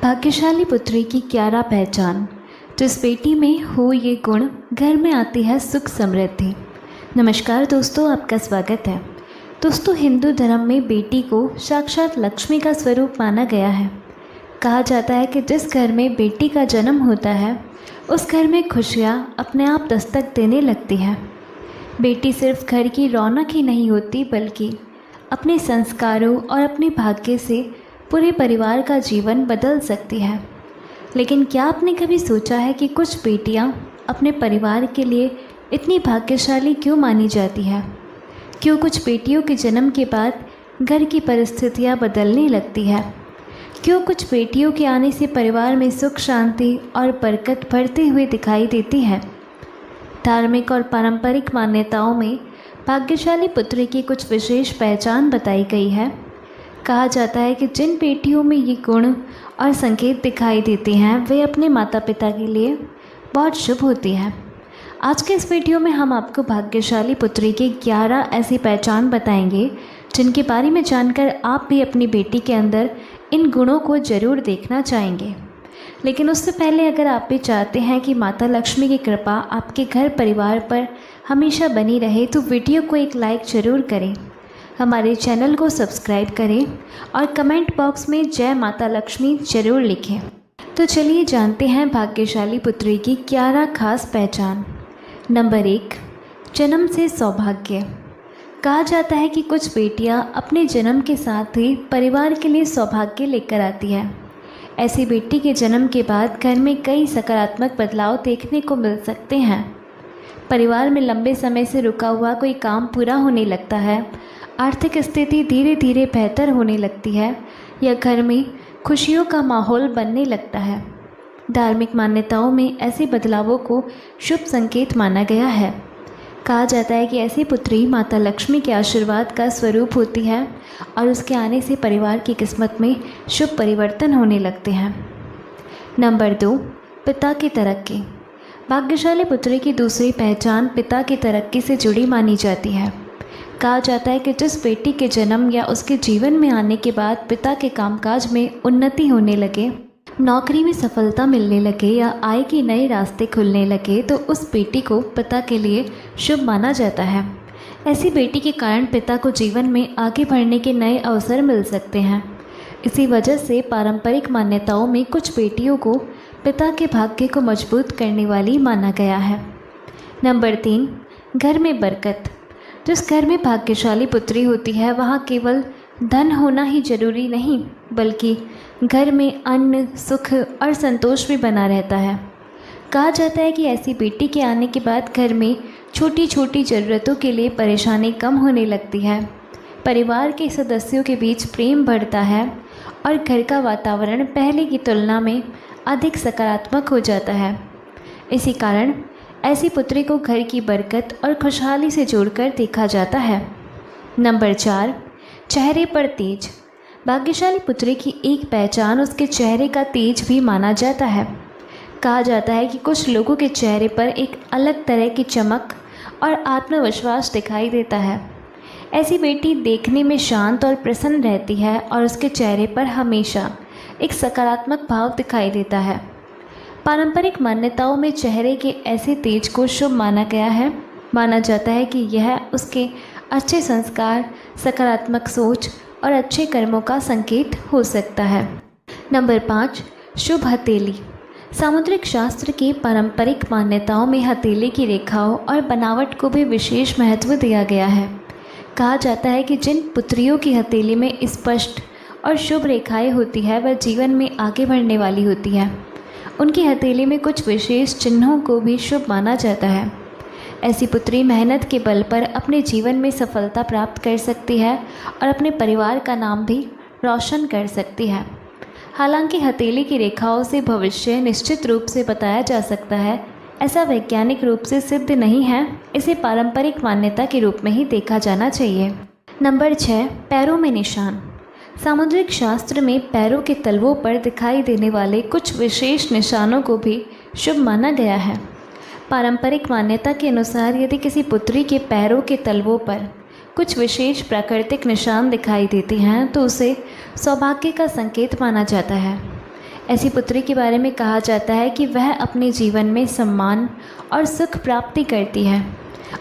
भाग्यशाली पुत्री की क्यारा पहचान। जिस बेटी में हो ये गुण, घर में आती है सुख समृद्धि। नमस्कार दोस्तों, आपका स्वागत है। दोस्तों, हिंदू धर्म में बेटी को साक्षात लक्ष्मी का स्वरूप माना गया है। कहा जाता है कि जिस घर में बेटी का जन्म होता है उस घर में खुशियाँ अपने आप दस्तक देने लगती है। बेटी सिर्फ घर की रौनक ही नहीं होती, बल्कि अपने संस्कारों और अपने भाग्य से पूरे परिवार का जीवन बदल सकती है। लेकिन क्या आपने कभी सोचा है कि कुछ बेटियां अपने परिवार के लिए इतनी भाग्यशाली क्यों मानी जाती है? क्यों कुछ बेटियों के जन्म के बाद घर की परिस्थितियां बदलने लगती है? क्यों कुछ बेटियों के आने से परिवार में सुख शांति और बरकत बढ़ते हुए दिखाई देती है? धार्मिक और पारंपरिक मान्यताओं में भाग्यशाली पुत्री की कुछ विशेष पहचान बताई गई है। कहा जाता है कि जिन बेटियों में ये गुण और संकेत दिखाई देते हैं वे अपने माता पिता के लिए बहुत शुभ होती है। आज के इस वीडियो में हम आपको भाग्यशाली पुत्री की 11 ऐसी पहचान बताएंगे जिनके बारे में जानकर आप भी अपनी बेटी के अंदर इन गुणों को ज़रूर देखना चाहेंगे। लेकिन उससे पहले अगर आप भी चाहते हैं कि माता लक्ष्मी की कृपा आपके घर परिवार पर हमेशा बनी रहे तो वीडियो को एक लाइक ज़रूर करें, हमारे चैनल को सब्सक्राइब करें और कमेंट बॉक्स में जय माता लक्ष्मी ज़रूर लिखें। तो चलिए जानते हैं भाग्यशाली पुत्री की 11 खास पहचान। नंबर 1, जन्म से सौभाग्य। कहा जाता है कि कुछ बेटियां अपने जन्म के साथ ही परिवार के लिए सौभाग्य लेकर आती है। ऐसी बेटी के जन्म के बाद घर में कई सकारात्मक बदलाव देखने को मिल सकते हैं। परिवार में लंबे समय से रुका हुआ कोई काम पूरा होने लगता है, आर्थिक स्थिति धीरे धीरे बेहतर होने लगती है या घर में खुशियों का माहौल बनने लगता है। धार्मिक मान्यताओं में ऐसे बदलावों को शुभ संकेत माना गया है। कहा जाता है कि ऐसी पुत्री माता लक्ष्मी के आशीर्वाद का स्वरूप होती है और उसके आने से परिवार की किस्मत में शुभ परिवर्तन होने लगते हैं। नंबर 2, पिता की तरक्की। भाग्यशाली पुत्री की दूसरी पहचान पिता की तरक्की से जुड़ी मानी जाती है। कहा जाता है कि जिस बेटी के जन्म या उसके जीवन में आने के बाद पिता के कामकाज में उन्नति होने लगे, नौकरी में सफलता मिलने लगे या आय के नए रास्ते खुलने लगे तो उस बेटी को पिता के लिए शुभ माना जाता है। ऐसी बेटी के कारण पिता को जीवन में आगे बढ़ने के नए अवसर मिल सकते हैं। इसी वजह से पारंपरिक मान्यताओं में कुछ बेटियों को पिता के भाग्य को मजबूत करने वाली माना गया है। नंबर 3, घर में बरकत। जिस घर में भाग्यशाली पुत्री होती है वहाँ केवल धन होना ही जरूरी नहीं, बल्कि घर में अन्न, सुख और संतोष भी बना रहता है। कहा जाता है कि ऐसी बेटी के आने के बाद घर में छोटी छोटी ज़रूरतों के लिए परेशानी कम होने लगती है, परिवार के सदस्यों के बीच प्रेम बढ़ता है और घर का वातावरण पहले की तुलना में अधिक सकारात्मक हो जाता है। इसी कारण ऐसी पुत्री को घर की बरकत और खुशहाली से जोड़कर देखा जाता है। नंबर 4, चेहरे पर तेज। भाग्यशाली पुत्री की एक पहचान उसके चेहरे का तेज भी माना जाता है। कहा जाता है कि कुछ लोगों के चेहरे पर एक अलग तरह की चमक और आत्मविश्वास दिखाई देता है। ऐसी बेटी देखने में शांत और प्रसन्न रहती है और उसके चेहरे पर हमेशा एक सकारात्मक भाव दिखाई देता है। पारंपरिक मान्यताओं में चेहरे के ऐसे तेज को शुभ माना गया है। माना जाता है कि यह उसके अच्छे संस्कार, सकारात्मक सोच और अच्छे कर्मों का संकेत हो सकता है। नंबर 5, शुभ हथेली। सामुद्रिक शास्त्र की पारंपरिक मान्यताओं में हथेली की रेखाओं और बनावट को भी विशेष महत्व दिया गया है। कहा जाता है कि जिन पुत्रियों की हथेली में स्पष्ट और शुभ रेखाएं होती है वह जीवन में आगे बढ़ने वाली होती है। उनकी हथेली में कुछ विशेष चिन्हों को भी शुभ माना जाता है। ऐसी पुत्री मेहनत के बल पर अपने जीवन में सफलता प्राप्त कर सकती है और अपने परिवार का नाम भी रोशन कर सकती है। हालांकि हथेली की रेखाओं से भविष्य निश्चित रूप से बताया जा सकता है, ऐसा वैज्ञानिक रूप से सिद्ध नहीं है। इसे पारंपरिक मान्यता के रूप में ही देखा जाना चाहिए। नंबर 6, पैरों में निशान। सामुद्रिक शास्त्र में पैरों के तलवों पर दिखाई देने वाले कुछ विशेष निशानों को भी शुभ माना गया है। पारंपरिक मान्यता के अनुसार यदि किसी पुत्री के पैरों के तलवों पर कुछ विशेष प्राकृतिक निशान दिखाई देते हैं तो उसे सौभाग्य का संकेत माना जाता है। ऐसी पुत्री के बारे में कहा जाता है कि वह अपने जीवन में सम्मान और सुख प्राप्ति करती है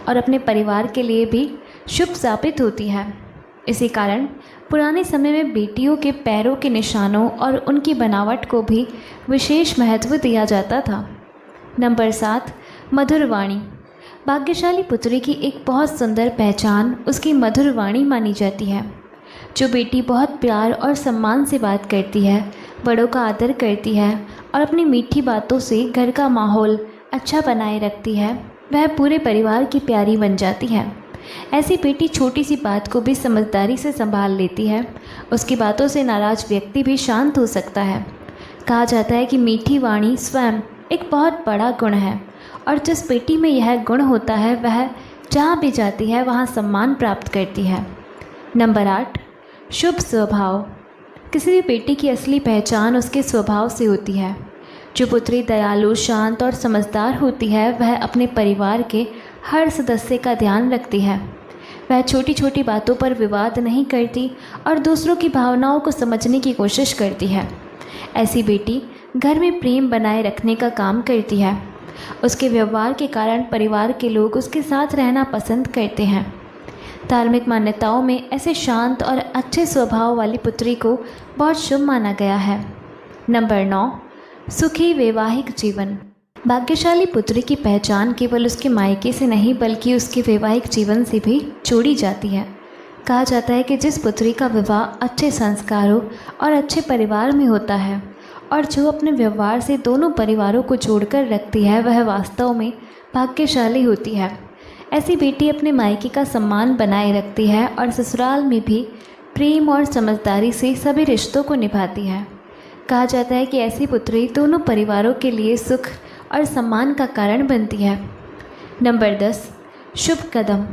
और अपने परिवार के लिए भी शुभ साबित होती है। इसी कारण पुराने समय में बेटियों के पैरों के निशानों और उनकी बनावट को भी विशेष महत्व दिया जाता था। नंबर 7, मधुर वाणी। भाग्यशाली पुत्री की एक बहुत सुंदर पहचान उसकी मधुर वाणी मानी जाती है। जो बेटी बहुत प्यार और सम्मान से बात करती है, बड़ों का आदर करती है और अपनी मीठी बातों से घर का माहौल अच्छा बनाए रखती है, वह पूरे परिवार की प्यारी बन जाती है। ऐसी बेटी छोटी सी बात को भी समझदारी से संभाल लेती है। उसकी बातों से नाराज व्यक्ति भी शांत हो सकता है। कहा जाता है कि मीठी वाणी स्वयं एक बहुत बड़ा गुण है और जिस बेटी में यह गुण होता है वह जहाँ भी जाती है वहाँ सम्मान प्राप्त करती है। नंबर 8, शुभ स्वभाव। किसी भी बेटी की असली पहचान उसके स्वभाव से होती है। जो पुत्री दयालु, शांत और समझदार होती है वह अपने परिवार के हर सदस्य का ध्यान रखती है। वह छोटी छोटी बातों पर विवाद नहीं करती और दूसरों की भावनाओं को समझने की कोशिश करती है। ऐसी बेटी घर में प्रेम बनाए रखने का काम करती है। उसके व्यवहार के कारण परिवार के लोग उसके साथ रहना पसंद करते हैं। धार्मिक मान्यताओं में ऐसे शांत और अच्छे स्वभाव वाली पुत्री को बहुत शुभ माना गया है। नंबर 9, सुखी वैवाहिक जीवन। भाग्यशाली पुत्री की पहचान केवल उसके मायके से नहीं बल्कि उसके वैवाहिक जीवन से भी जोड़ी जाती है। कहा जाता है कि जिस पुत्री का विवाह अच्छे संस्कारों और अच्छे परिवार में होता है और जो अपने व्यवहार से दोनों परिवारों को जोड़कर रखती है, वह वास्तव में भाग्यशाली होती है। ऐसी बेटी अपने मायके का सम्मान बनाए रखती है और ससुराल में भी प्रेम और समझदारी से सभी रिश्तों को निभाती है। कहा जाता है कि ऐसी पुत्री दोनों परिवारों के लिए सुख और सम्मान का कारण बनती है। नंबर 10, शुभ कदम।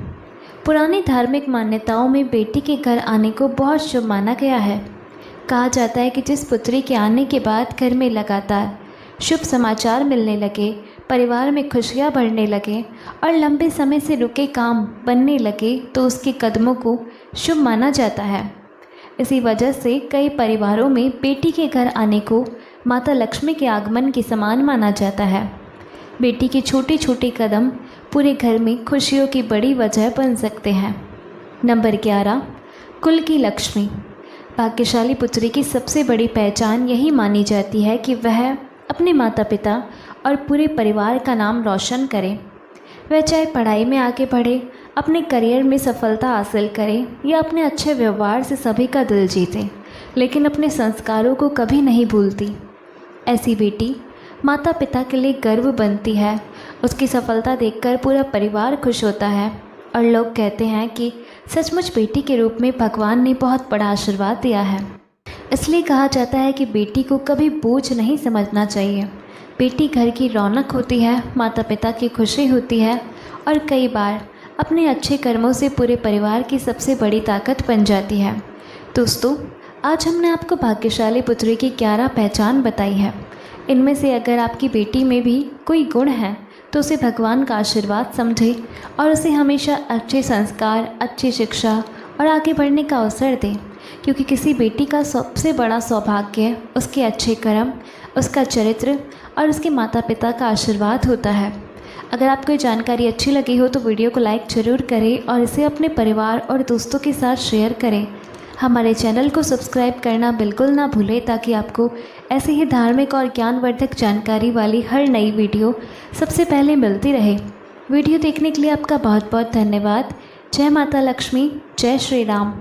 पुरानी धार्मिक मान्यताओं में बेटी के घर आने को बहुत शुभ माना गया है। कहा जाता है कि जिस पुत्री के आने के बाद घर में लगातार शुभ समाचार मिलने लगे, परिवार में खुशियाँ बढ़ने लगे और लंबे समय से रुके काम बनने लगे तो उसके कदमों को शुभ माना जाता है। इसी वजह से कई परिवारों में बेटी के घर आने को माता लक्ष्मी के आगमन के समान माना जाता है। बेटी के छोटे छोटे कदम पूरे घर में खुशियों की बड़ी वजह बन सकते हैं। नंबर 11, कुल की लक्ष्मी। भाग्यशाली पुत्री की सबसे बड़ी पहचान यही मानी जाती है कि वह अपने माता पिता और पूरे परिवार का नाम रोशन करे। वह चाहे पढ़ाई में आगे बढ़े, अपने करियर में सफलता हासिल करे या अपने अच्छे व्यवहार से सभी का दिल जीते, लेकिन अपने संस्कारों को कभी नहीं भूलती। ऐसी बेटी माता पिता के लिए गर्व बनती है। उसकी सफलता देखकर पूरा परिवार खुश होता है और लोग कहते हैं कि सचमुच बेटी के रूप में भगवान ने बहुत बड़ा आशीर्वाद दिया है। इसलिए कहा जाता है कि बेटी को कभी बोझ नहीं समझना चाहिए। बेटी घर की रौनक होती है, माता पिता की खुशी होती है और कई बार अपने अच्छे कर्मों से पूरे परिवार की सबसे बड़ी ताकत बन जाती है। दोस्तों, आज हमने आपको भाग्यशाली पुत्री की 11 पहचान बताई है। इनमें से अगर आपकी बेटी में भी कोई गुण है तो उसे भगवान का आशीर्वाद समझें और उसे हमेशा अच्छे संस्कार, अच्छी शिक्षा और आगे बढ़ने का अवसर दें, क्योंकि किसी बेटी का सबसे बड़ा सौभाग्य उसके अच्छे कर्म, उसका चरित्र और उसके माता पिता का आशीर्वाद होता है। अगर आपको ये जानकारी अच्छी लगी हो तो वीडियो को लाइक ज़रूर करें और इसे अपने परिवार और दोस्तों के साथ शेयर करें। हमारे चैनल को सब्सक्राइब करना बिल्कुल ना भूलें ताकि आपको ऐसे ही धार्मिक और ज्ञानवर्धक जानकारी वाली हर नई वीडियो सबसे पहले मिलती रहे। वीडियो देखने के लिए आपका बहुत बहुत धन्यवाद। जय माता लक्ष्मी, जय श्री राम।